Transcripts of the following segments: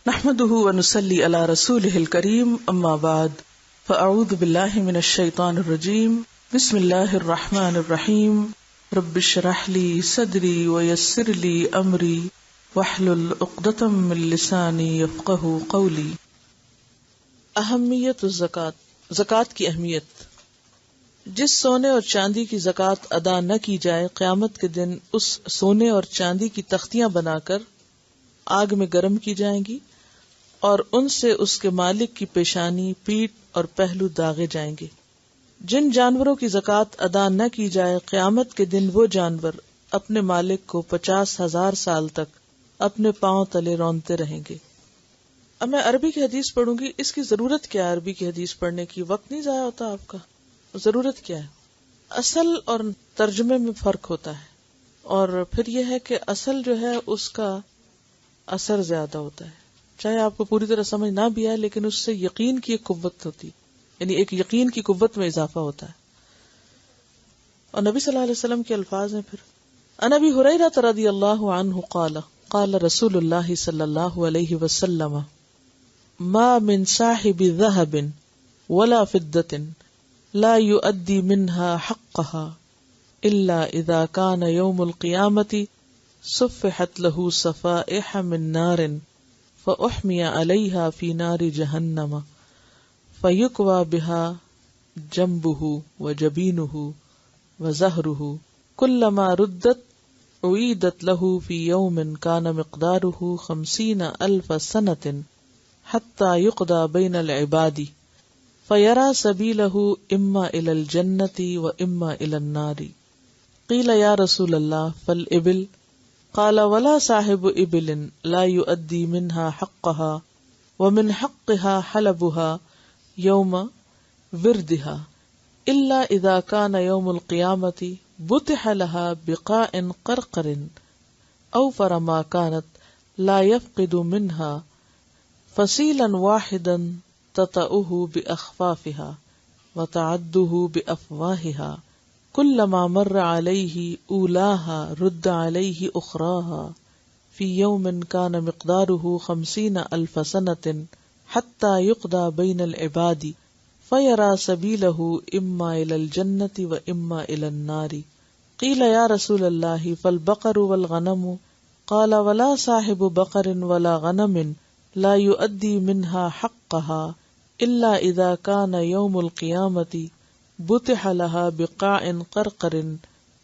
نحمده ونصلي على رسوله الكريم اما بعد فاعوذ بالله من الشيطان الرجيم بسم الله الرحمن الرحيم رب اشرح لي صدري ويسر لي امري واحلل عقدة من لساني يفقهوا قولي۔ اہمیت الزکوٰۃ، زکوٰۃ کی اہمیت۔ جس سونے اور چاندی کی زکوٰۃ ادا نہ کی جائے، قیامت کے دن اس سونے اور چاندی کی تختیاں بنا کر آگ میں گرم کی جائیں گی اور ان سے اس کے مالک کی پیشانی، پیٹھ اور پہلو داغے جائیں گے۔ جن جانوروں کی زکوٰۃ ادا نہ کی جائے، قیامت کے دن وہ جانور اپنے مالک کو 50,000 سال تک اپنے پاؤں تلے رونتے رہیں گے۔ اب میں عربی کی حدیث پڑھوں گی۔ اس کی ضرورت کیا ہے؟ عربی کی حدیث پڑھنے کی وقت نہیں ضائع ہوتا آپ کا؟ ضرورت کیا ہے؟ اصل اور ترجمے میں فرق ہوتا ہے، اور پھر یہ ہے کہ اصل جو ہے اس کا اثر زیادہ ہوتا ہے، چاہے آپ کو پوری طرح سمجھ نہ بھی آئے، لیکن اس سے یقین کی ایک قوت ہوتی، یعنی ایک یقین کی قوت میں اضافہ ہوتا ہے۔ اور نبی صلی اللہ علیہ وسلم کے الفاظ ہیں پھر، عن ابی ہریرہ رضی اللہ عنہ قال قال رسول اللہ صلی اللہ علیہ وسلم ما من صاحب ذهب ولا فضة لا يؤدي منها حقها الا اذا كان يوم القيامة صفحت له صفائح من نار فأحمي عليها في نار جهنم فيكوى بها جنبه وجبينه وزهره كلما ردت أعيدت له في يوم كان مقداره 50,000 سنة حتى يقضى بين العباد فيرى سبيله إما إلى الجنة وإما إلى النار۔ قيل يا رسول الله فالإبل؟ قال ولا صاحب إبل لا يؤدي منها حقها ومن حقها حلبها يوم وردها إلا إذا كان يوم القيامة بطح لها بقاء قرقر أوفر ما كانت لا يفقد منها فصيلا واحدا تطأه بأخفافها وتعده بأفواهها كلما مر عليه أولاها رد عليه أخراها في يوم كان مقداره 50,000 سنة حتى يقضى بين العباد فيرى سبيله إما إلى الجنة وإما إلى النار۔ قيل يا رسول الله فالبقر والغنم؟ قال ولا صاحب بقر ولا غنم لا يؤدي منها حقها إلا إذا كان يوم القيامة بطح لها بقاع قرقر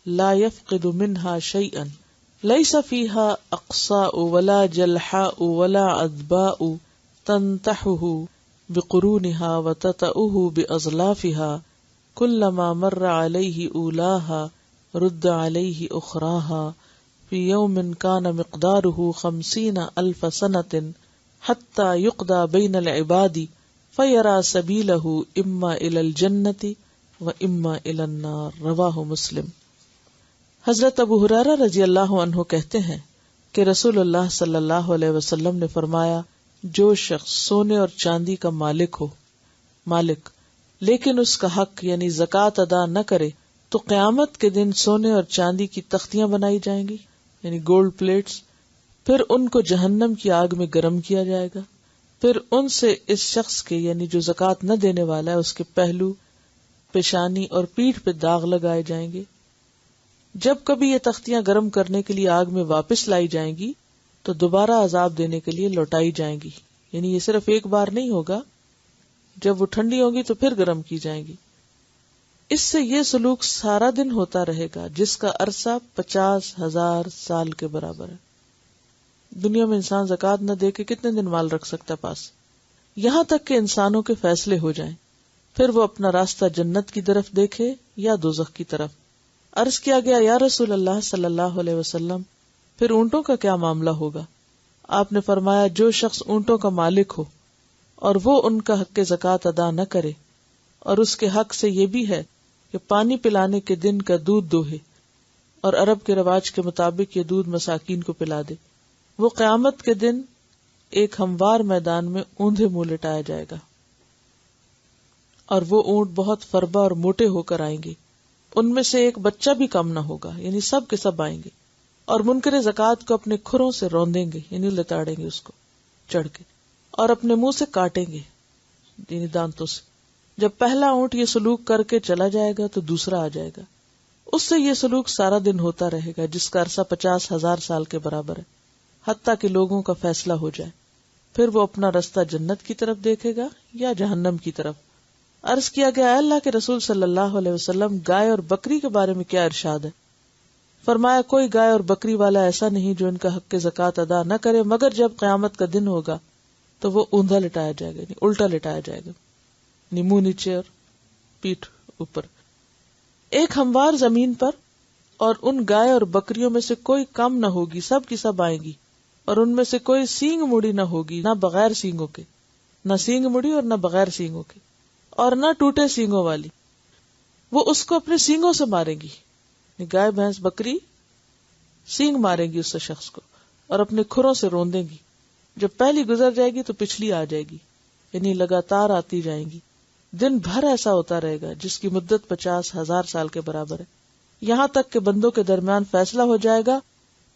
لا يفقد منها شيئا ليس فيها أقصاء ولا جلحاء ولا عذباء تنتحه بقرونها وتطأه بأظلافها كلما مر عليه أولاها رد عليه أخراها في يوم كان مقداره 50,000 سنة حتى يقضى بين العباد فيرى سبيله إما إلى الجنة وإما إلى النار۔ رواہ مسلم۔ حضرت ابو ہریرہ رضی اللہ عنہ کہتے ہیں کہ رسول اللہ صلی اللہ علیہ وسلم نے فرمایا، جو شخص سونے اور چاندی کا مالک لیکن اس کا حق یعنی زکوٰۃ ادا نہ کرے، تو قیامت کے دن سونے اور چاندی کی تختیاں بنائی جائیں گی، یعنی گولڈ پلیٹس، پھر ان کو جہنم کی آگ میں گرم کیا جائے گا، پھر ان سے اس شخص کے یعنی جو زکوٰۃ نہ دینے والا ہے اس کے پہلو، پیشانی اور پیٹھ پہ داغ لگائے جائیں گے۔ جب کبھی یہ تختیاں گرم کرنے کے لیے آگ میں واپس لائی جائیں گی تو دوبارہ عذاب دینے کے لیے لوٹائی جائیں گی، یعنی یہ صرف ایک بار نہیں ہوگا، جب وہ ٹھنڈی ہوں گی تو پھر گرم کی جائیں گی۔ اس سے یہ سلوک سارا دن ہوتا رہے گا، جس کا عرصہ 50,000 سال کے برابر ہے۔ دنیا میں انسان زکوٰۃ نہ دے کے کتنے دن مال رکھ سکتا پاس؟ یہاں تک کہ انسانوں کے فیصلے ہو جائیں، پھر وہ اپنا راستہ جنت کی طرف دیکھے یا دوزخ کی طرف۔ عرض کیا گیا، یا رسول اللہ صلی اللہ علیہ وسلم، پھر اونٹوں کا کیا معاملہ ہوگا؟ آپ نے فرمایا، جو شخص اونٹوں کا مالک ہو اور وہ ان کا حق زکوٰۃ ادا نہ کرے، اور اس کے حق سے یہ بھی ہے کہ پانی پلانے کے دن کا دودھ دوہے، اور عرب کے رواج کے مطابق یہ دودھ مساکین کو پلا دے، وہ قیامت کے دن ایک ہموار میدان میں اوندھے منہ لٹایا جائے گا، اور وہ اونٹ بہت فربا اور موٹے ہو کر آئیں گے، ان میں سے ایک بچہ بھی کم نہ ہوگا، یعنی سب کے سب آئیں گے، اور منکر زکوٰۃ کو اپنے کھروں سے روندیں گے، یعنی لتاڑیں گے اس کو چڑھ کے، اور اپنے منہ سے کاٹیں گے، یعنی دانتوں سے. جب پہلا اونٹ یہ سلوک کر کے چلا جائے گا تو دوسرا آ جائے گا، اس سے یہ سلوک سارا دن ہوتا رہے گا، جس کا عرصہ 50,000 سال کے برابر ہے، حتیٰ کہ لوگوں کا فیصلہ ہو جائے. پھر وہ اپنا رستہ جنت کی طرف دیکھے گا یا جہنم کی طرف. عرض کیا گیا، اے اللہ کے رسول صلی اللہ علیہ وسلم، گائے اور بکری کے بارے میں کیا ارشاد ہے؟ فرمایا، کوئی گائے اور بکری والا ایسا نہیں جو ان کا حق زکوٰۃ ادا نہ کرے، مگر جب قیامت کا دن ہوگا تو وہ اوندھا لٹایا جائے گا، یعنی الٹا لٹایا جائے گا، یعنی منہ نیچے اور پیٹھ اوپر، ایک ہموار زمین پر. اور ان گائے اور بکریوں میں سے کوئی کم نہ ہوگی، سب کی سب آئیں گی. اور ان میں سے کوئی سینگ مڑی نہ ہوگی، نہ بغیر سینگوں کے، نہ سینگ مڑی اور نہ بغیر سینگوں کے، اور نہ ٹوٹے سینگوں والی. وہ اس کو اپنے سینگوں سے مارے گی، گائے بھینس بکری سینگ مارے گی اس شخص کو، اور اپنے کھروں سے روندیں گی. جب پہلی گزر جائے گی تو پچھلی آ جائے گی، یعنی لگاتار آتی جائیں گی. دن بھر ایسا ہوتا رہے گا جس کی مدت 50,000 سال کے برابر ہے، یہاں تک کہ بندوں کے درمیان فیصلہ ہو جائے گا.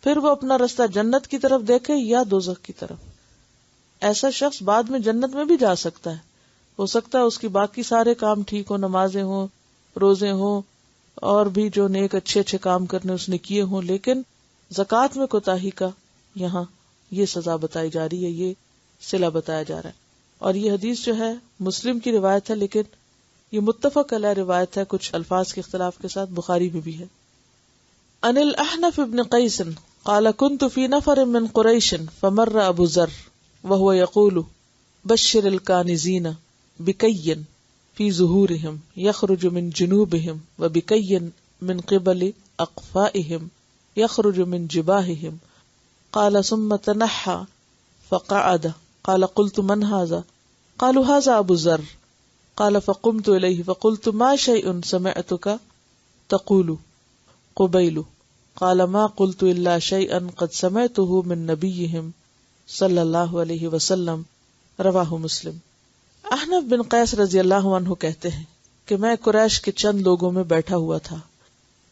پھر وہ اپنا رستہ جنت کی طرف دیکھے یا دوزخ کی طرف. ایسا شخص بعد میں جنت میں بھی جا سکتا ہے، ہو سکتا ہے اس کی باقی سارے کام ٹھیک ہوں، نمازیں ہوں، روزے ہوں، اور بھی جو نیک اچھے اچھے کام کرنے اس نے کیے ہوں، لیکن زکوٰۃ میں کوتاہی کا یہاں یہ سزا بتائی جا رہی ہے، یہ صلہ بتایا جا رہا ہے. اور یہ حدیث جو ہے مسلم کی روایت ہے، لیکن یہ متفق علیہ روایت ہے، کچھ الفاظ کے اختلاف کے ساتھ بخاری میں بھی ہے. عن الاحنف بن قیس قال كنت في نفر من قریش فمر ابو ذر وهو يقول بشر الكانزين بكي في ظهورهم يخرج من جنوبهم وبكي من قبل اقفائهم يخرج من جباههم. قال ثم تنحى فقعد. قال قلت من هذا؟ قالوا هذا ابو ذر. قال فقمت اليه فقلت ما شيء سمعتك تقول قبيل؟ قال ما قلت الا شيئا قد سمعته من نبيهم صلی اللہ علیہ وسلم. رواہ مسلم. احنف بن قیس رضی اللہ عنہ کہتے ہیں کہ میں قریش کے چند لوگوں میں بیٹھا ہوا تھا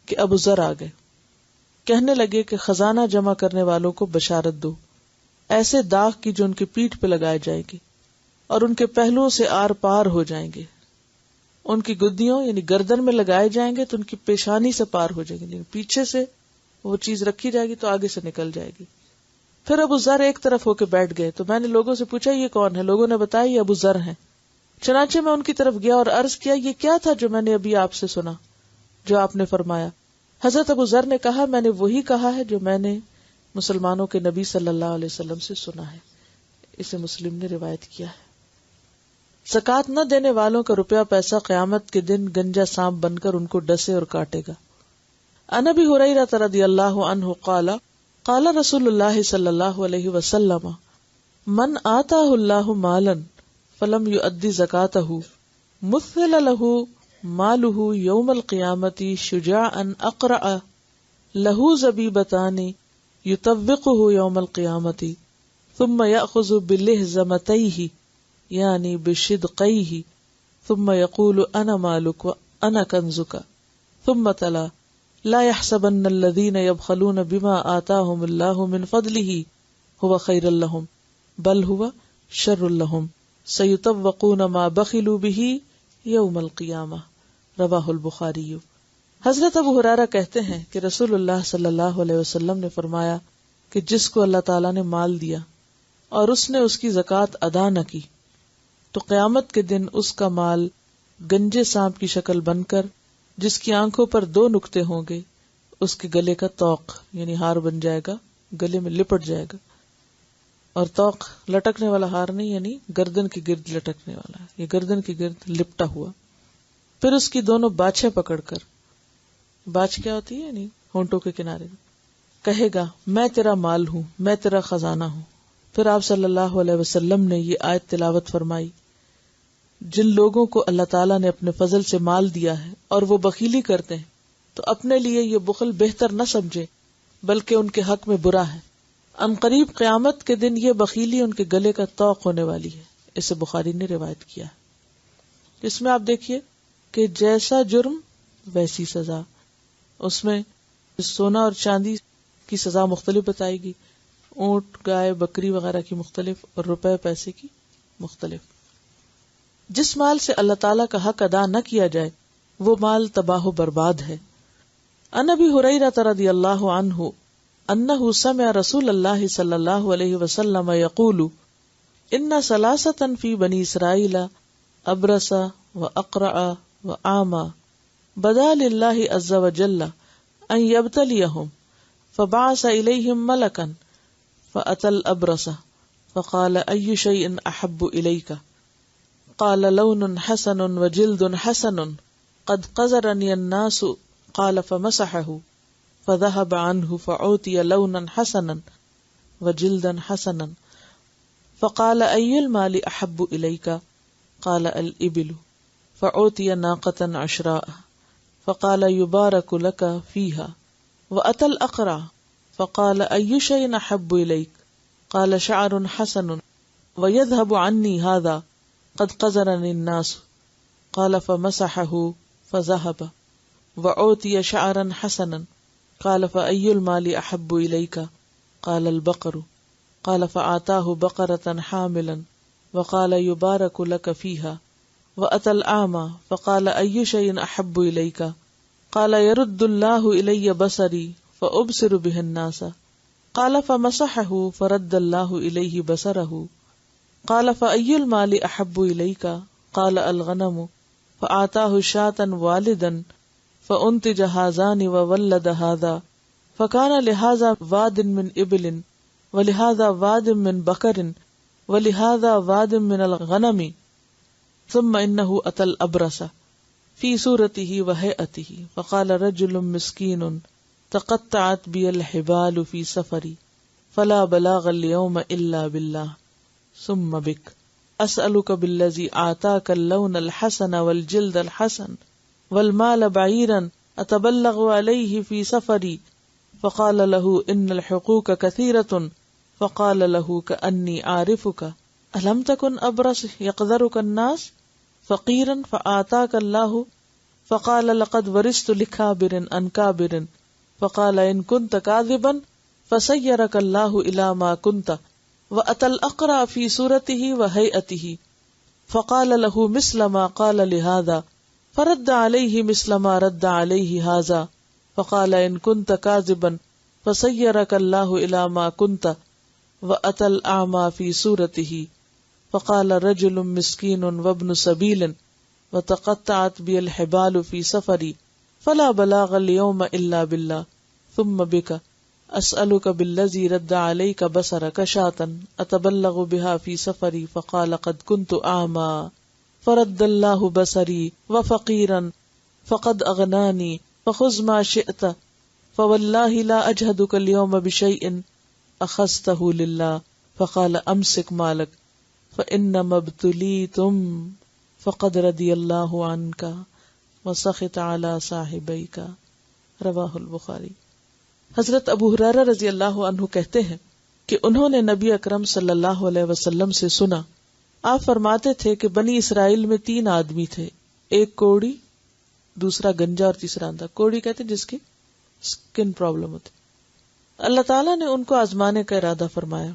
کہ ابو ذر آ گئے. کہنے لگے کہ خزانہ جمع کرنے والوں کو بشارت دو، ایسے داغ کی جو ان کی پیٹھ پہ لگائے جائیں گے اور ان کے پہلوؤں سے آر پار ہو جائیں گے. ان کی گدیوں یعنی گردن میں لگائے جائیں گے تو ان کی پیشانی سے پار ہو جائیں گے، یعنی پیچھے سے وہ چیز رکھی جائے گی تو آگے سے نکل جائے گی. پھر ابو ذر ایک طرف ہو کے بیٹھ گئے تو میں نے لوگوں سے پوچھا یہ کون ہے؟ لوگوں نے بتایا یہ ابو ذر ہیں. چنانچہ میں ان کی طرف گیا اور عرض کیا یہ کیا تھا جو میں نے ابھی آپ سے سنا، جو آپ نے فرمایا؟ حضرت ابو ذر نے کہا میں نے وہی کہا ہے جو میں نے مسلمانوں کے نبی صلی اللہ علیہ وسلم سے سنا ہے. اسے مسلم نے روایت کیا ہے. زکوٰۃ نہ دینے والوں کا روپیہ پیسہ قیامت کے دن گنجا سانپ بن کر ان کو ڈسے اور کاٹے گا. عن ابی ہریرہ رضی اللہ عنہ قال قال رسول اللہ صلی اللہ علیہ وسلم من آتاہ اللہ مالا فلم یؤدی زکاتہ مثل له مالہ یوم القیامت شجاعا اقرع له زبیبتان یطوقہ یوم القیامت ثم یأخذ بلہزمتیہ یعنی بشدقیہ ثم یقول انا مالک وانا کنزک. ثم تلا لا يحسبن الذين يبخلون بما آتاهم الله من فضله هو خير لهم بل هو شر لهم سيطوقون ما بخلوا به يوم القيامة. رواہ البخاری. حضرت ابو ہریرہ کہتے ہیں کہ رسول اللہ صلی اللہ علیہ وسلم نے فرمایا کہ جس کو اللہ تعالیٰ نے مال دیا اور اس نے اس کی زکوٰۃ ادا نہ کی تو قیامت کے دن اس کا مال گنجے سانپ کی شکل بن کر جس کی آنکھوں پر 2 نقطے ہوں گے اس کے گلے کا توق یعنی ہار بن جائے گا، گلے میں لپٹ جائے گا. اور توق لٹکنے والا ہار نہیں، یعنی گردن کی گرد لٹکنے والا ہے، یہ گردن کی گرد لپٹا ہوا. پھر اس کی دونوں باچھیں پکڑ کر، باچھ کیا ہوتی ہے یعنی ہونٹوں کے کنارے، کہے گا میں تیرا مال ہوں، میں تیرا خزانہ ہوں. پھر آپ صلی اللہ علیہ وسلم نے یہ آیت تلاوت فرمائی جن لوگوں کو اللہ تعالیٰ نے اپنے فضل سے مال دیا ہے اور وہ بخیلی کرتے ہیں تو اپنے لیے یہ بخل بہتر نہ سمجھے بلکہ ان کے حق میں برا ہے. ان قریب قیامت کے دن یہ بخیلی ان کے گلے کا طوق ہونے والی ہے. اسے بخاری نے روایت کیا. اس میں آپ دیکھیے کہ جیسا جرم ویسی سزا. اس میں سونا اور چاندی کی سزا مختلف بتائے گی، اونٹ گائے بکری وغیرہ کی مختلف، اور روپے پیسے کی مختلف. جس مال سے اللہ تعالیٰ کا حق ادا نہ کیا جائے وہ مال تباہ و برباد ہے. عن ابی ہریرہ رضی اللہ عنہ انہ سمع رسول اللہ صلی اللہ علیہ وسلم یقول ان ثلاثة فی بنی اسرائیل ابرس واقرع واعمى بدا للہ عز وجل ان یبتلیہم فبعث الیہم ملکا فأتى الابرس فقال ای شیء احب الیک قال لون حسن وجلد حسن قد قذرني الناس قال فمسحه فذهب عنه فعوتي لونا حسنا وجلدا حسنا فقال أي المال أحب إليك قال الإبل فعوتي ناقة عشراء فقال يبارك لك فيها وأتى الأقرع فقال أي شيء أحب إليك قال شعر حسن ويذهب عني هذا قد قذرني الناس قال فمسحه فذهب وعوتي شعرا حسنا قال فأي المال أحب إليك قال البقر قال فآتاه بقرة حاملا وقال يبارك لك فيها وأتى الأعمى فقال أي شيء أحب إليك قال يرد الله إلي بصري فأبصر به الناس قال فمسحه فرد الله إليه بصره قال فأي المال أحب إليك قال الغنم فآتاه شاة والدا فأنتج هذان وولد هذا فكان لهذا واد من إبل ولهذا واد من بقر ولهذا واد من الغنم ثم إنه أتى الأبرص في صورته وهيئته فقال رجل مسكين تقطعت بي الحبال في سفري فلا بلاغ اليوم إلا بالله ثم بك أسألك بالذي آتاك اللون الحسن والجلد الحسن والمال بعيرا أتبلغ عليه في سفري فقال له إن الحقوق كثيرة فقال له كأني عارفك ألم تكن أبرص يقدرك الناس فقيرا فآتاك الله فقال لقد ورثت لكابر عن كابر فقال إن كنت كاذبا فسيرك الله إلى ما كنت وأتى الأقرع في صورته وهيئته فقال له مثل ما قال لهذا فرد عليه مثل ما رد عليه هذا فقال إن كنت كاذبا فسيرك الله إلى ما كنت وأتى الأعمى في صورته فقال رجل مسكين وابن سبيل وتقطعت بي الحبال في سفري فلا بلاغ اليوم إلا بالله ثم بك أسألك بالذي رد عليك بصرك شاة أتبلغ بها في سفري فقال قد كنت أعمى فرد الله بصري وفقيرا فقد أغناني فخذ ما شئت فوالله لا أجهدك اليوم بشيء أخذته لله فقال أمسك مالك فإنما ابتليتم فقد رضي الله عنك وسخط على صاحبيك رواہ البخاری. حضرت ابو ہریرہ رضی اللہ عنہ کہتے ہیں کہ انہوں نے نبی اکرم صلی اللہ علیہ وسلم سے سنا، آپ فرماتے تھے کہ بنی اسرائیل میں 3 آدمی تھے، ایک کوڑی، دوسرا گنجا اور تیسرا اندھا. کوڑی کہتے جس کی سکن پرابلم ہوتی. اللہ تعالیٰ نے ان کو آزمانے کا ارادہ فرمایا.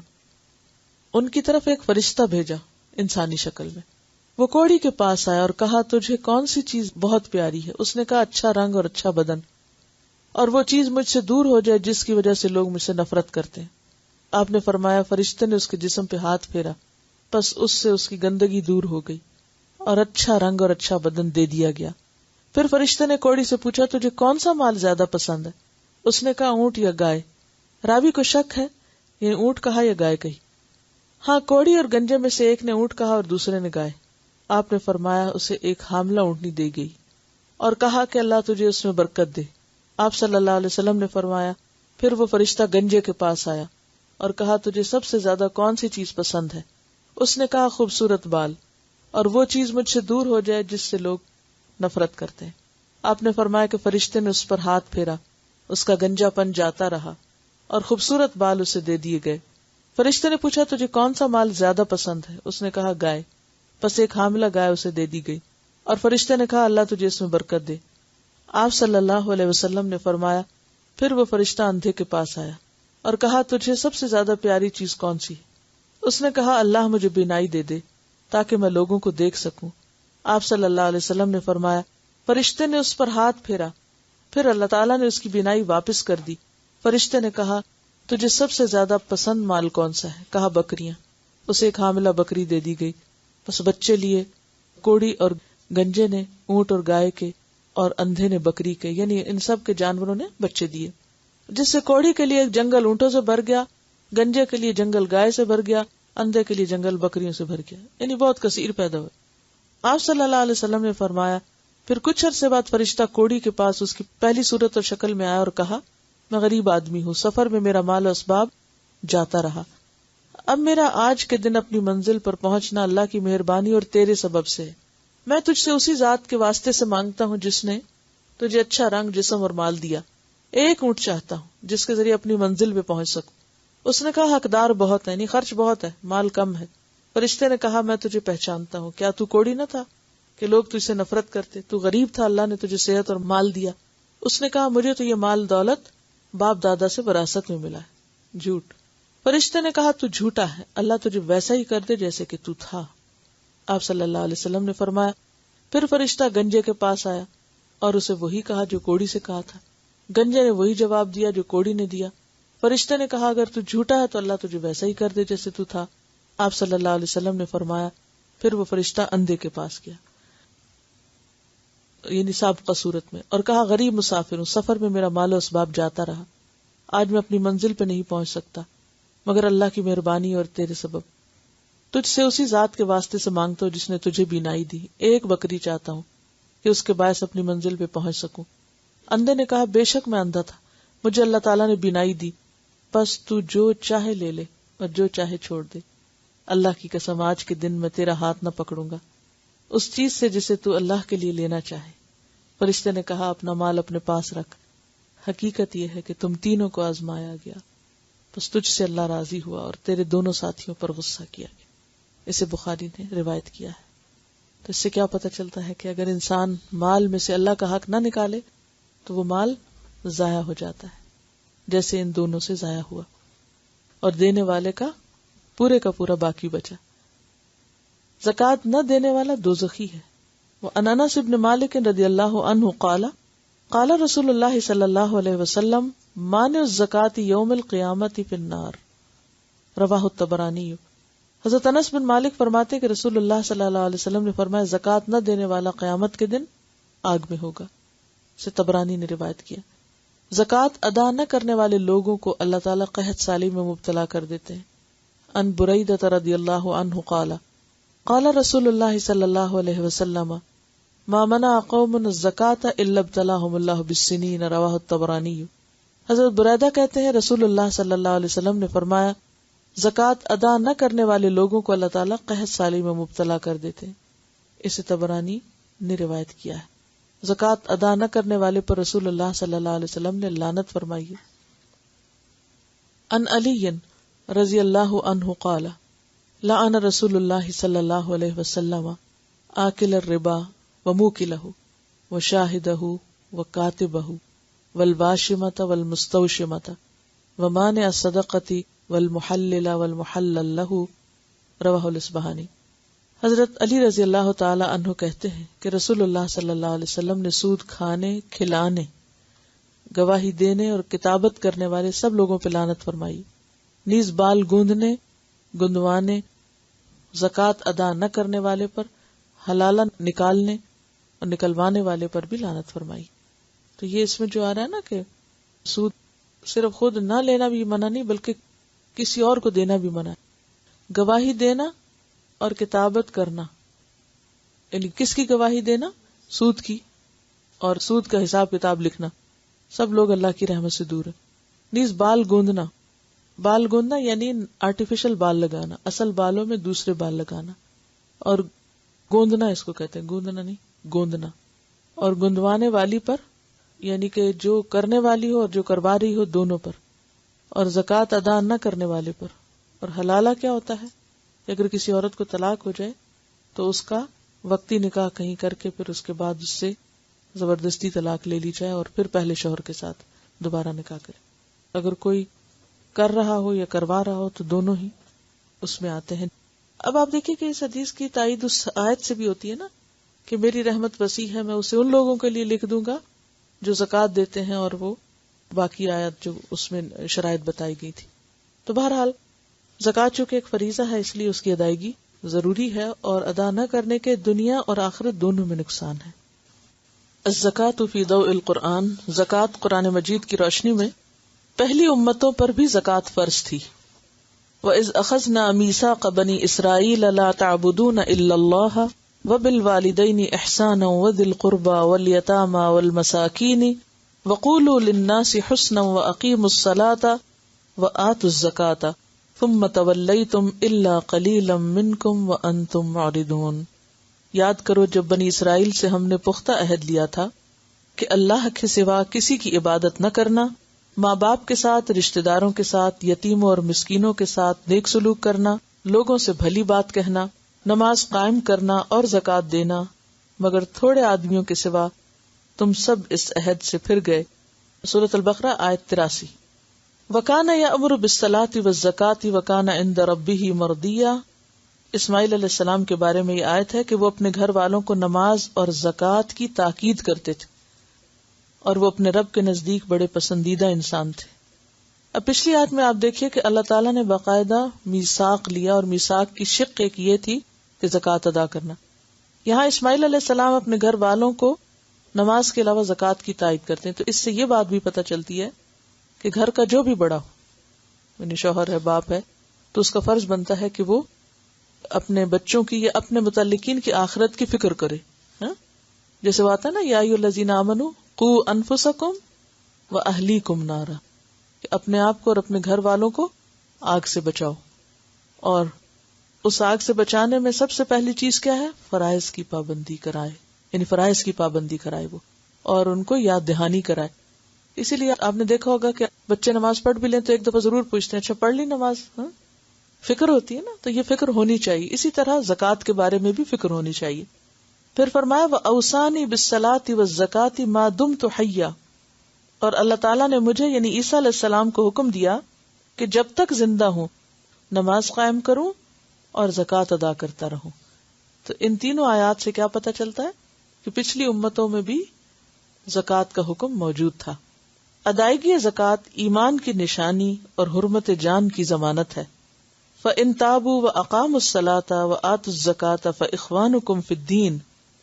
ان کی طرف ایک فرشتہ بھیجا انسانی شکل میں. وہ کوڑی کے پاس آیا اور کہا تجھے کون سی چیز بہت پیاری ہے؟ اس نے کہا اچھا رنگ اور اچھا بدن، اور وہ چیز مجھ سے دور ہو جائے جس کی وجہ سے لوگ مجھ سے نفرت کرتے ہیں. آپ نے فرمایا فرشتے نے اس کے جسم پہ ہاتھ پھیرا، بس اس سے اس کی گندگی دور ہو گئی اور اچھا رنگ اور اچھا بدن دے دیا گیا. پھر فرشتے نے کوڑی سے پوچھا تجھے کون سا مال زیادہ پسند ہے؟ اس نے کہا اونٹ یا گائے. راوی کو شک ہے یعنی اونٹ کہا یا گائے کہی. ہاں، کوڑی اور گنجے میں سے ایک نے اونٹ کہا اور دوسرے نے گائے. آپ نے فرمایا اسے ایک حاملہ اونٹنی دی گئی اور کہا کہ اللہ تجھے اس میں برکت دے. آپ صلی اللہ علیہ وسلم نے فرمایا پھر وہ فرشتہ گنجے کے پاس آیا اور کہا تجھے سب سے زیادہ کون سی چیز پسند ہے؟ اس نے کہا خوبصورت بال اور وہ چیز مجھ سے دور ہو جائے جس سے لوگ نفرت کرتے ہیں. آپ نے فرمایا کہ فرشتے نے اس پر ہاتھ پھیرا، اس کا گنجا پن جاتا رہا اور خوبصورت بال اسے دے دیے گئے. فرشتے نے پوچھا تجھے کون سا مال زیادہ پسند ہے؟ اس نے کہا گائے. پس ایک حاملہ گائے اسے دے دی گئی اور فرشتے نے کہا اللہ تجھے اس میں برکت دے. آپ صلی اللہ علیہ وسلم نے فرمایا پھر وہ فرشتہ اندھے کے پاس آیا اور کہا تجھے سب سے زیادہ پیاری چیز کون سی؟ اس نے کہا اللہ مجھے بینائی دے دے. تاکہ میں لوگوں کو دیکھ سکوں۔ آپ صلی اللہ علیہ وسلم نے فرمایا، فرشتے نے اس پر ہاتھ پھیرا، پھر اللہ تعالیٰ نے اس کی بینائی واپس کر دی۔ فرشتے نے کہا، تجھے سب سے زیادہ پسند مال کون سا ہے؟ کہا بکریاں۔ اسے ایک حاملہ بکری دے دی گئی، بس بچے لیے کوڑی اور گنجے نے اونٹ اور گائے کے، اور اندھے نے بکری کے، یعنی ان سب کے جانوروں نے بچے دیے، جس سے کوڑی کے لیے ایک جنگل اونٹوں سے بھر گیا، گنجے کے لیے جنگل گائے سے بھر گیا، اندھے کے لیے جنگل بکریوں سے بھر گیا، یعنی بہت کثیر پیدا ہوئے۔ آپ صلی اللہ علیہ وسلم نے فرمایا، پھر کچھ عرصے بعد فرشتہ کوڑی کے پاس اس کی پہلی صورت اور شکل میں آیا اور کہا، میں غریب آدمی ہوں، سفر میں میرا مال و اسباب جاتا رہا، اب میرا آج کے دن اپنی منزل پر پہنچنا اللہ کی مہربانی اور تیرے سبب سے ہے۔ میں تجھ سے اسی ذات کے واسطے سے مانگتا ہوں جس نے تجھے اچھا رنگ، جسم اور مال دیا، ایک اونٹ چاہتا ہوں جس کے ذریعے اپنی منزل پہ پہنچ سکوں۔ اس نے کہا، حقدار بہت ہے، یعنی خرچ بہت ہے، مال کم ہے۔ فرشتے نے کہا، میں تجھے پہچانتا ہوں، کیا تو کوڑی نہ تھا کہ لوگ تجھ سے نفرت کرتے؟ تو غریب تھا، اللہ نے تجھے صحت اور مال دیا۔ اس نے کہا، مجھے تو یہ مال دولت باپ دادا سے وراثت میں ملا ہے۔ جھوٹ۔ فرشتے نے کہا، تو جھوٹا ہے، اللہ تجھے ویسا ہی کر دے جیسے کہ تو تھا۔ آپ صلی اللہ علیہ وسلم نے فرمایا، پھر فرشتہ گنجے کے پاس آیا اور اسے وہی کہا جو کوڑی سے کہا تھا۔ گنجے نے وہی جواب دیا جو کوڑی نے دیا۔ فرشتے نے کہا، اگر تو جھوٹا ہے تو اللہ تجھے ویسا ہی کر دے جیسے تو تھا۔ آپ صلی اللہ علیہ وسلم نے فرمایا، پھر وہ فرشتہ اندھے کے پاس گیا، یعنی سابقہ صورت میں، اور کہا، غریب مسافر ہوں، سفر میں میرا مال و اسباب جاتا رہا، آج میں اپنی منزل پہ نہیں پہنچ سکتا مگر اللہ کی مہربانی اور تیرے سبب۔ تجھ سے اسی ذات کے واسطے سے مانگتا ہوں جس نے تجھے بینائی دی، ایک بکری چاہتا ہوں کہ اس کے باعث اپنی منزل پہ پہنچ سکوں۔ اندھے نے کہا، بے شک میں اندھا تھا، مجھے اللہ تعالیٰ نے بینائی دی، بس تو جو چاہے لے لے اور جو چاہے چھوڑ دے۔ اللہ کی قسم، آج کے دن میں تیرا ہاتھ نہ پکڑوں گا اس چیز سے جسے تو اللہ کے لیے لینا چاہے۔ فرشتے نے کہا، اپنا مال اپنے پاس رکھ، حقیقت یہ ہے کہ تم تینوں کو آزمایا گیا، بس تجھ سے اللہ راضی ہوا اور تیرے دونوں ساتھیوں پر غصہ کیا گیا۔ اسے بخاری نے روایت کیا ہے۔ تو اس سے کیا پتہ چلتا ہے کہ اگر انسان مال میں سے اللہ کا حق نہ نکالے تو وہ مال ضائع ہو جاتا ہے، جیسے ان دونوں سے ضائع ہوا، اور دینے والے کا پورا باقی بچا۔ زکوٰۃ نہ دینے والا دوزخی ہے۔ وعن انس بن مالک رضی اللہ عنہ قال قال رسول اللہ صلی اللہ علیہ وسلم مانع الزکوٰۃ یوم القیامۃ فی النار، رواہ الطبرانی۔ حضرت انس بن مالک فرماتے کہ رسول اللہ صلی اللہ علیہ وسلم نے فرمایا، زکوٰۃ نہ دینے والا قیامت کے دن آگ میں ہوگا۔ سے طبرانی نے روایت کیا۔ زکوٰۃ ادا نہ کرنے والے لوگوں کو اللہ تعالیٰ قحط سالی میں مبتلا کر دیتے ہیں۔ ان بریدہ رضی اللہ عنہ قال قال رسول اللہ صلی اللہ علیہ وسلم ما منع قوم الزکوٰۃ الا ابتلاهم اللہ بالسنین، رواہ الطبرانی۔ حضرت بریدہ کہتے ہیں رسول اللہ صلی اللہ علیہ وسلم نے فرمایا، زکوٰۃ ادا نہ کرنے والے لوگوں کو اللہ تعالیٰ قحط سالی میں مبتلا کر دیتے ہیں۔ اسے طبرانی نے روایت کیا ہے۔ زکوٰۃ ادا نہ کرنے والے پر رسول اللہ صلی اللہ علیہ وسلم نے لعنت فرمائی ہے۔ ان علی رضی اللہ عنہ قال لعن رسول اللہ صلی اللہ علیہ وسلم آکل الربا وموکلہ وشاہدہ وکاتبہ والواشمۃ والمستوشمۃ ومانع الصدقۃ والمحلل والمحلل لہ، رواہ الاصبہانی۔ حضرت علی رضی اللہ تعالی عنہ کہتے ہیں کہ رسول اللہ صلی اللہ علیہ وسلم نے سود کھانے، کھلانے، گواہی دینے اور کتابت کرنے والے سب لوگوں پہ لعنت فرمائی، نیز بال گوندنے، گندوانے، زکوٰۃ ادا نہ کرنے والے پر، حلالہ نکالنے اور نکلوانے والے پر بھی لعنت فرمائی۔ تو یہ اس میں جو آ رہا ہے نا کہ سود صرف خود نہ لینا بھی منع نہیں بلکہ کسی اور کو دینا بھی منع ہے۔ گواہی دینا اور کتابت کرنا، یعنی کس کی گواہی دینا؟ سود کی، اور سود کا حساب کتاب لکھنا، سب لوگ اللہ کی رحمت سے دور ہے۔ نیز بال گوندنا، بال گوندنا یعنی آرٹیفیشل بال لگانا، اصل بالوں میں دوسرے بال لگانا، اور گوندنا اس کو کہتے ہیں، گوندنا نہیں گوندنا، اور گندوانے والی پر یعنی کہ جو کرنے والی ہو اور جو کروا رہی ہو دونوں پر، اور زکوٰۃ ادا نہ کرنے والے پر۔ اور حلالہ کیا ہوتا ہے کہ اگر کسی عورت کو طلاق ہو جائے تو اس کا وقتی نکاح کہیں کر کے پھر اس کے بعد اس سے زبردستی طلاق لے لی جائے اور پھر پہلے شوہر کے ساتھ دوبارہ نکاح کرے۔ اگر کوئی کر رہا ہو یا کروا رہا ہو تو دونوں ہی اس میں آتے ہیں۔ اب آپ دیکھیے کہ اس حدیث کی تائید اس آیت سے بھی ہوتی ہے نا کہ میری رحمت وسیع ہے، میں اسے ان لوگوں کے لیے لکھ دوں گا جو زکوٰۃ دیتے ہیں، اور وہ باقی آیت جو اس میں شرائط بتائی گئی تھی. تو بہرحال زکوٰۃ چونکہ ایک فریضہ ہے، اس لیے اس کی ادائیگی ضروری ہے، اور ادا نہ کرنے کے دنیا اور آخرت دونوں میں نقصان ہے. الزکوٰۃ فی ضوء القرآن، زکوٰۃ قرآن مجید کی روشنی میں پہلی امتوں پر بھی زکوٰۃ فرض تھی. وَإِذْ أَخَذْنَا مِيثَاقَ بَنِي إِسْرَائِيلَ لَا تَعْبُدُونَ إِلَّا اللَّهَ وَبِالْوَالِدَيْنِ إِحْسَانًا وَذِي الْقُرْبَى وَالْيَتَامَى وَالْمَسَاكِينِ وَقُولُوا لِلنَّاسِ حُسْنًا وَأَقِيمُوا الصَّلَاةَ وَآتُوا الزَّكَاةَ ثُمَّ تَوَلَّيْتُمْ إِلَّا قَلِيلًا مِّنكُمْ وَأَنْتُمْ مُعْرِضُونَ. یاد کرو جب بنی اسرائیل سے ہم نے پختہ عہد لیا تھا کہ اللہ کے سوا کسی کی عبادت نہ کرنا، ماں باپ کے ساتھ، رشتہ داروں کے ساتھ، یتیموں اور مسکینوں کے ساتھ نیک سلوک کرنا، لوگوں سے بھلی بات کہنا، نماز قائم کرنا اور زکوٰۃ دینا، مگر تھوڑے آدمیوں کے سوا تم سب اس عہد سے پھر گئے. سورۃ البقرہ آیت 83. وَكَانَ يَأْمُرُ بِالصَّلَاةِ وَالزَّكَاةِ وَكَانَ عِندَ رَبِّهِ مَرْضِيًّا. اسماعیل علیہ السلام کے بارے میں یہ آیت ہے کہ وہ اپنے گھر والوں کو نماز اور زکوٰۃ کی تاکید کرتے تھے اور وہ اپنے رب کے نزدیک بڑے پسندیدہ انسان تھے. اب پچھلی آیت میں آپ دیکھیے کہ اللہ تعالیٰ نے باقاعدہ میثاق لیا، اور میثاق کی شق ایک یہ تھی کہ زکوٰۃ ادا کرنا. یہاں اسماعیل علیہ السلام اپنے گھر والوں کو نماز کے علاوہ زکوٰۃ کی تائید کرتے ہیں. تو اس سے یہ بات بھی پتہ چلتی ہے کہ گھر کا جو بھی بڑا ہو، یعنی شوہر ہے، باپ ہے، تو اس کا فرض بنتا ہے کہ وہ اپنے بچوں کی یا اپنے متعلقین کی آخرت کی فکر کرے. جیسے وہ آتا ہے نا، یا ایھا الذین آمنوا قوا انفسکم واہلیکم نارا، کہ اپنے آپ کو اور اپنے گھر والوں کو آگ سے بچاؤ. اور اس آگ سے بچانے میں سب سے پہلی چیز کیا ہے؟ فرائض کی پابندی کرائے، یعنی فرائض کی پابندی کرائے وہ، اور ان کو یاد دہانی کرائے. اسی لیے آپ نے دیکھا ہوگا کہ بچے نماز پڑھ بھی لیں تو ایک دفعہ ضرور پوچھتے ہیں اچھا پڑھ لی نماز؟ فکر ہوتی ہے نا، تو یہ فکر ہونی چاہیے. اسی طرح زکوٰۃ کے بارے میں بھی فکر ہونی چاہیے. پھر فرمایا وَأَوْصَانِي بِالصَّلَاةِ وَالزَّكَاةِ مَا دُمْتُ حَيًّا، اور اللہ تعالیٰ نے مجھے یعنی عیسیٰ علیہ السلام کو حکم دیا کہ جب تک زندہ ہوں نماز قائم کروں اور زکوٰۃ ادا کرتا رہوں. تو ان تینوں آیات سے کیا پتہ چلتا ہے کہ پچھلی امتوں میں بھی زکوٰۃ کا حکم موجود تھا. ادائیگی زکوٰۃ ایمان کی نشانی اور حرمت جان کی ضمانت ہے. فَإِن تَابُوا وَأَقَامُوا الصَّلَاةَ وَآتُوا الزَّكَاةَ فَإِخْوَانُكُمْ فِي الدِّينِ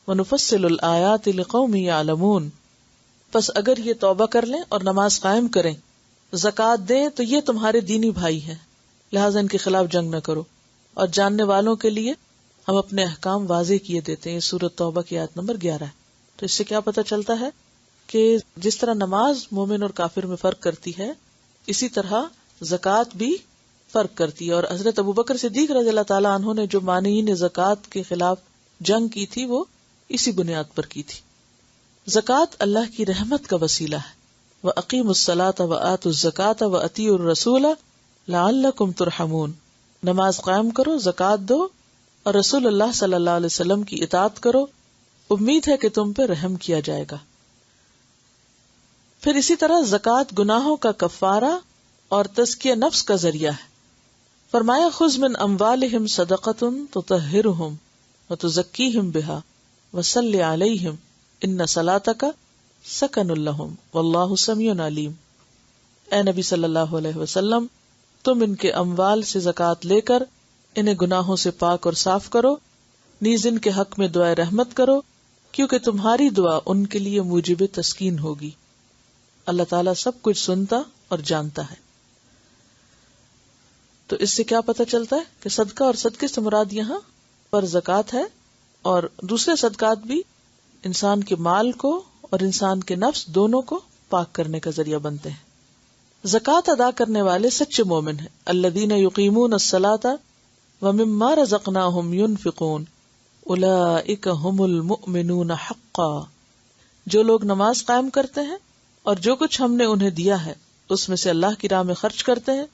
وَنُفَصِّلُ الْآيَاتِ لِقَوْمٍ يَعْلَمُونَ. پس اگر یہ توبہ کر لیں اور نماز قائم کریں، زکوٰۃ دیں، تو یہ تمہارے دینی بھائی ہیں، لہٰذا ان کے خلاف جنگ نہ کرو. اور جاننے والوں کے لیے ہم اپنے احکام واضح کیے دیتے ہیں. سورۃ توبہ کی آیت نمبر 11 ہے. تو اس سے کیا پتہ چلتا ہے کہ جس طرح نماز مومن اور کافر میں فرق کرتی ہے، اسی طرح زکوٰۃ بھی فرق کرتی ہے. اور حضرت ابوبکر صدیق رضی اللہ تعالیٰ عنہ نے جو مانعین زکوٰۃ کے خلاف جنگ کی تھی وہ اسی بنیاد پر کی تھی. زکوٰۃ اللہ کی رحمت کا وسیلہ ہے. وَأَقِیمُوا الصَّلَاةَ وَآتُوا الزَّکَاةَ وَأَطِیعُوا الرَّسُولَ لَعَلَّکُمْ تُرْحَمُونَ. نماز قائم کرو، زکوٰۃ دو اور رسول اللہ صلی اللہ علیہ وسلم کی اطاعت کرو، امید ہے کہ تم پہ رحم کیا جائے گا. پھر اسی طرح زکوٰۃ گناہوں کا کفارہ اور تزکیہ نفس کا ذریعہ ہے. فرمایا خذ من اموالہم صدقۃ تطہرہم وتزکیہم بہا وصلی علیہم ان صلاتک سکن لہم واللہ سمیع علیم. اے نبی صلی اللہ علیہ وسلم، تم ان کے اموال سے زکوٰۃ لے کر انہیں گناہوں سے پاک اور صاف کرو، نیز ان کے حق میں دعائے رحمت کرو، کیونکہ تمہاری دعا ان کے لیے موجب تسکین ہوگی. اللہ تعالیٰ سب کچھ سنتا اور جانتا ہے. تو اس سے کیا پتہ چلتا ہے کہ صدقہ اور صدقے سے مراد یہاں پر زکوٰۃ ہے، اور دوسرے صدقات بھی انسان کے مال کو اور انسان کے نفس دونوں کو پاک کرنے کا ذریعہ بنتے ہیں. زکوٰۃ ادا کرنے والے سچے مومن ہیں. الذین یقیمون الصلاۃ ومما رزقناہم ینفقون اولئک ھم المؤمنون حقا. جو لوگ نماز قائم کرتے ہیں اور جو کچھ ہم نے انہیں دیا ہے اس میں سے اللہ کی راہ میں خرچ کرتے ہیں،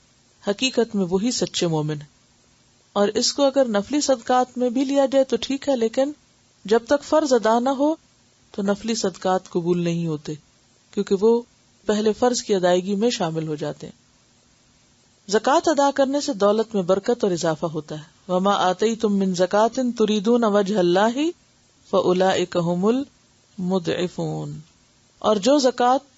حقیقت میں وہی سچے مومن ہیں. اور اس کو اگر نفلی صدقات میں بھی لیا جائے تو ٹھیک ہے، لیکن جب تک فرض ادا نہ ہو تو نفلی صدقات قبول نہیں ہوتے، کیونکہ وہ پہلے فرض کی ادائیگی میں شامل ہو جاتے ہیں. زکوٰۃ ادا کرنے سے دولت میں برکت اور اضافہ ہوتا ہے. وما آتیتم من زکاۃ تریدون وجہ اللہ فاولئک هم المضعفون. اور جو زکوٰۃ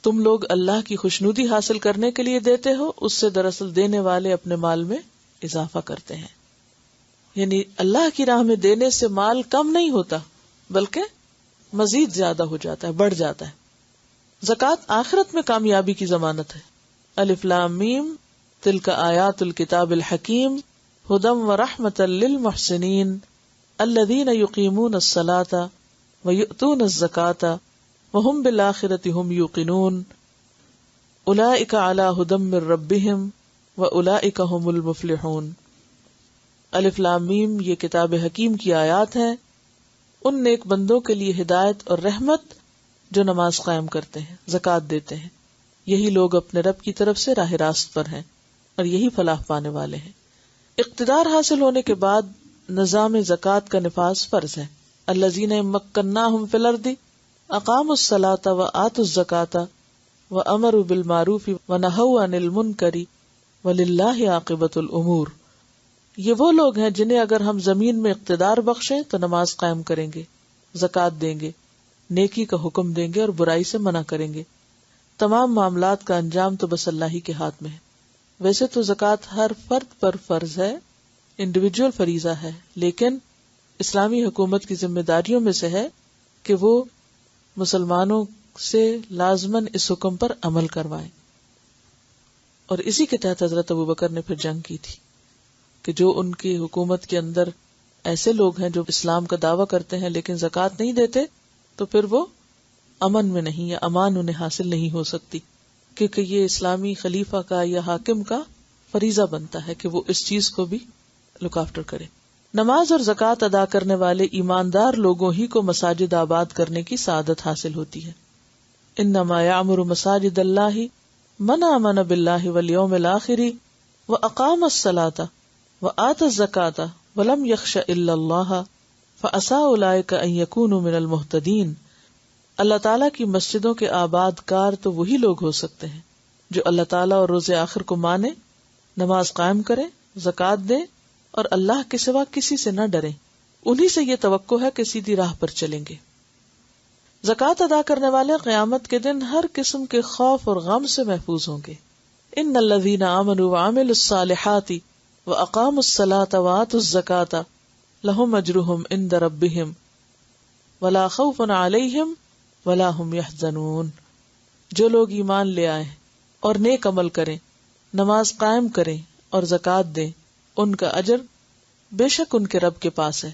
تم لوگ اللہ کی خوشنودی حاصل کرنے کے لیے دیتے ہو اس سے دراصل دینے والے اپنے مال میں اضافہ کرتے ہیں. یعنی اللہ کی راہ میں دینے سے مال کم نہیں ہوتا بلکہ مزید زیادہ ہو جاتا ہے، بڑھ جاتا ہے. زکوٰۃ آخرت میں کامیابی کی ضمانت ہے. الف لام میم تلک آیات الکتاب الحکیم ھدی ورحمۃ للمحسنین الذین یقیمون الصلاۃ ویؤتون الزکاۃ وہم بالآخرۃ ہم یوقنون اولئک علی ھدی من ربہم واولئک ھم المفلحون. الف لام میم یہ کتاب حکیم کی آیات ہیں، ان نیک بندوں کے لیے ہدایت اور رحمت جو نماز قائم کرتے ہیں، زکوٰۃ دیتے ہیں. یہی لوگ اپنے رب کی طرف سے راہ راست پر ہیں اور یہی فلاح پانے والے ہیں. اقتدار حاصل ہونے کے بعد نظام زکوٰۃ کا نفاذ فرض ہے. الذین مکناہم فی الارض اقاموا الصلاۃ وآتوا الزکاۃ وامروا بالمعروف ونہوا عن المنکر وللہ عاقبۃ الامور. یہ وہ لوگ ہیں جنہیں اگر ہم زمین میں اقتدار بخشیں تو نماز قائم کریں گے، زکوٰۃ دیں گے، نیکی کا حکم دیں گے اور برائی سے منع کریں گے. تمام معاملات کا انجام تو بس اللہ ہی کے ہاتھ میں ہے. ویسے تو زکوٰۃ ہر فرد پر فرض ہے، انڈیویجول فریضہ ہے، لیکن اسلامی حکومت کی ذمہ داریوں میں سے ہے کہ وہ مسلمانوں سے لازماً اس حکم پر عمل کروائیں. اور اسی کے تحت حضرت ابوبکر نے پھر جنگ کی تھی کہ جو ان کی حکومت کے اندر ایسے لوگ ہیں جو اسلام کا دعویٰ کرتے ہیں لیکن زکوٰۃ نہیں دیتے تو پھر وہ امن میں نہیں، یا امان انہیں حاصل نہیں ہو سکتی، کیونکہ یہ اسلامی خلیفہ کا یا حاکم کا فریضہ بنتا ہے کہ وہ اس چیز کو بھی لک آفٹر کرے. نماز اور زکوٰۃ ادا کرنے والے ایماندار لوگوں ہی کو مساجد آباد کرنے کی سعادت حاصل ہوتی ہے. انما یعمر مساجد اللہ من آمن باللہ والیوم الآخر واقام الصلاۃ وآتى الزکاۃ ولم یخش الا اللہ فعسى اولئک ان یکونوا من المہتدین. اللہ تعالیٰ کی مسجدوں کے آباد کار تو وہی لوگ ہو سکتے ہیں جو اللہ تعالیٰ اور روز آخر کو مانے، نماز قائم کریں، زکوٰۃ دیں اور اللہ کے سوا کسی سے نہ ڈریں. انہی سے یہ توقع ہے کہ سیدھی راہ پر چلیں گے. زکوٰۃ ادا کرنے والے قیامت کے دن ہر قسم کے خوف اور غم سے محفوظ ہوں گے. ان الذین آمنوا وعملوا الصالحات واقاموا الصلاۃ وآتوا الزکاۃ لہم اجرہم عند ربہم ولا خوف علیہم ولا هم يحزنون. جو لوگ ایمان لے آئے اور نیک عمل کریں، نماز قائم کریں اور زکوٰۃ دیں، ان کا اجر بے شک ان کے رب کے پاس ہے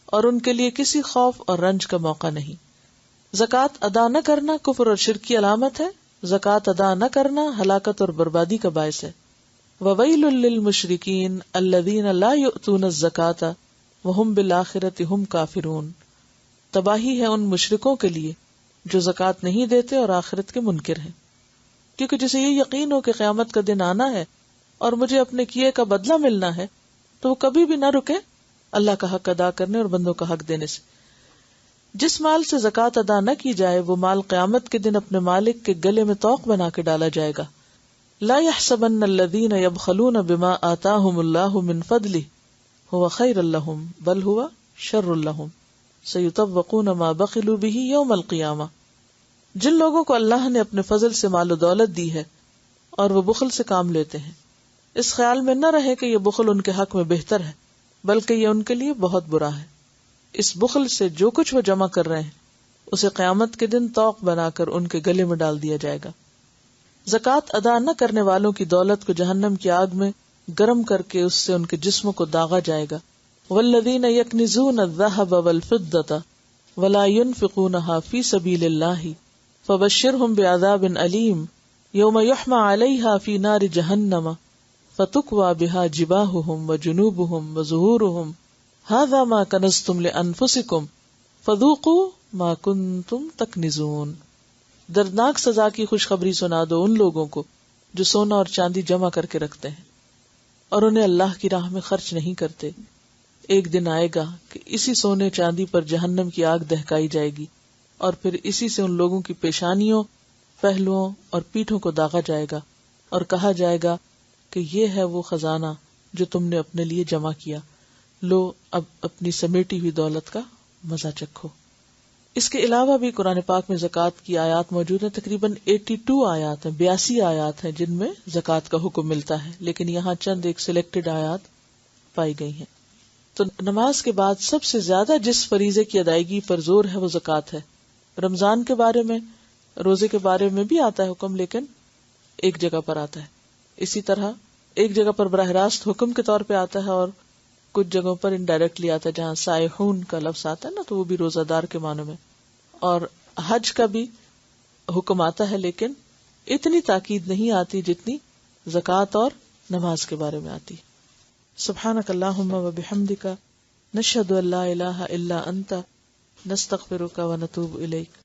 اور ان کے لیے کسی خوف اور رنج کا موقع نہیں. زکوٰۃ ادا نہ کرنا کفر اور شرک کی علامت ہے. زکوٰۃ ادا نہ کرنا ہلاکت اور بربادی کا باعث ہے. وَوَيْلٌ لِّلْمُشْرِكِينَ الَّذِينَ لَا يُؤْتُونَ الزَّكَاةَ وَهُمْ بِالْآخِرَةِ هُمْ كَافِرُونَ. تباہی ہے ان مشرکوں کے لیے جو زکوٰۃ نہیں دیتے اور آخرت کے منکر ہیں، کیونکہ جسے یہ یقین ہو کہ قیامت کا دن آنا ہے اور مجھے اپنے کیے کا بدلہ ملنا ہے تو وہ کبھی بھی نہ رکے اللہ کا حق ادا کرنے اور بندوں کا حق دینے سے. جس مال سے زکوٰۃ ادا نہ کی جائے وہ مال قیامت کے دن اپنے مالک کے گلے میں طوق بنا کے ڈالا جائے گا. لا يحسبن الذين يبخلون بما آتاهم الله من فضله هو خير لهم بل هو شر لهم سيطوقون ما بخلوا به يوم القيامة. جن لوگوں کو اللہ نے اپنے فضل سے مال و دولت دی ہے اور وہ بخل سے کام لیتے ہیں، اس خیال میں نہ رہے کہ یہ بخل ان کے حق میں بہتر ہے، بلکہ یہ ان کے لیے بہت برا ہے. اس بخل سے جو کچھ وہ جمع کر رہے ہیں اسے قیامت کے دن طوق بنا کر ان کے گلے میں ڈال دیا جائے گا. زکوٰۃ ادا نہ کرنے والوں کی دولت کو جہنم کی آگ میں گرم کر کے اس سے ان کے جسموں کو داغا جائے گا. والذین یکنزون الذھب والفضة ولا ينفقونها فی سبیل اللہ فبشرهم بعذاب علیم یوم یحمى علیہا فی نار جہنم فتکوی بها جباہهم وجنوبهم وظہورهم ھذا ما کنزتم لانفسکم فذوقوا ما کنتم تکنزون. دردناک سزا کی خوشخبری سنا دو ان لوگوں کو جو سونا اور چاندی جمع کر کے رکھتے ہیں اور انہیں اللہ کی راہ میں خرچ نہیں کرتے. ایک دن آئے گا کہ اسی سونے چاندی پر جہنم کی آگ دہکائی جائے گی اور پھر اسی سے ان لوگوں کی پیشانیوں، پہلوؤں اور پیٹھوں کو داغا جائے گا اور کہا جائے گا کہ یہ ہے وہ خزانہ جو تم نے اپنے لیے جمع کیا، لو اب اپنی سمیٹی ہوئی دولت کا مزہ چکھو۔ اس کے علاوہ بھی قرآن پاک میں زکوٰۃ کی آیات موجود ہیں، تقریباً 82 آیات ہیں، 82 آیات ہیں جن میں زکوٰۃ کا حکم ملتا ہے، لیکن یہاں چند ایک سلیکٹڈ آیات پائی گئی ہیں۔ تو نماز کے بعد سب سے زیادہ جس فریضے کی ادائیگی پر زور ہے وہ زکوٰۃ ہے۔ رمضان کے بارے میں، روزے کے بارے میں بھی آتا ہے حکم، لیکن ایک جگہ پر آتا ہے۔ اسی طرح ایک جگہ پر براہ راست حکم کے طور پہ آتا ہے، اور کچھ جگہوں پر انڈائریکٹلی آتا ہے، جہاں سائحون کا لفظ آتا ہے نا تو وہ بھی روزہ دار کے معنوں میں۔ اور حج کا بھی حکم آتا ہے، لیکن اتنی تاکید نہیں آتی جتنی زکوٰۃ اور نماز کے بارے میں آتی۔ سبحانک اللہم و بحمدک، نشہد ان لا الہ الا انت، نستغفرک و نتوب الیک۔